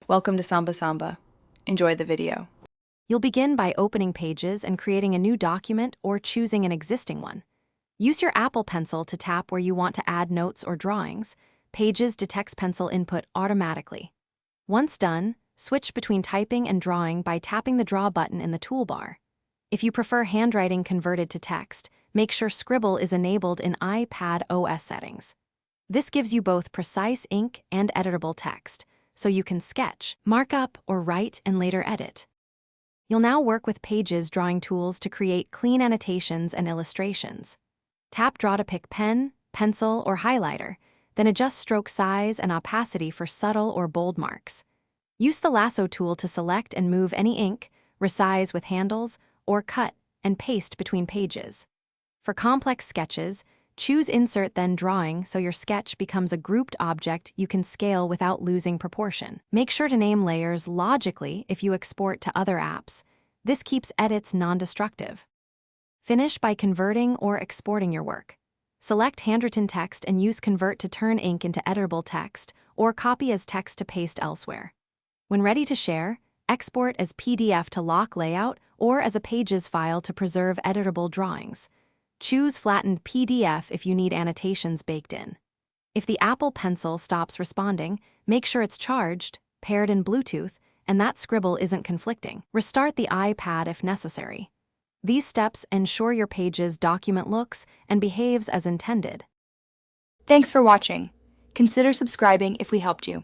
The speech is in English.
Welcome to Samba Samba. Enjoy the video. You'll begin by opening Pages and creating a new document or choosing an existing one. Use your Apple Pencil to tap where you want to add notes or drawings. Pages detects pencil input automatically. Once done, switch between typing and drawing by tapping the Draw button in the toolbar. If you prefer handwriting converted to text, make sure Scribble is enabled in iPad OS settings. This gives you both precise ink and editable text, so you can sketch, mark up, or write and later edit. You'll now work with Pages drawing tools to create clean annotations and illustrations. Tap Draw to pick pen, pencil, or highlighter, then adjust stroke size and opacity for subtle or bold marks. Use the lasso tool to select and move any ink, resize with handles, or cut and paste between pages. For complex sketches, choose Insert then Drawing so your sketch becomes a grouped object you can scale without losing proportion. Make sure to name layers logically if you export to other apps. This keeps edits non-destructive. Finish by converting or exporting your work. Select handwritten text and use Convert to turn ink into editable text, or copy as text to paste elsewhere. When ready to share, export as PDF to lock layout or as a Pages file to preserve editable drawings. Choose flattened PDF if you need annotations baked in. If the Apple Pencil stops responding, make sure it's charged, paired in Bluetooth, and that Scribble isn't conflicting. Restart the iPad if necessary. These steps ensure your Pages document looks and behaves as intended. Thanks for watching. Consider subscribing if we helped you.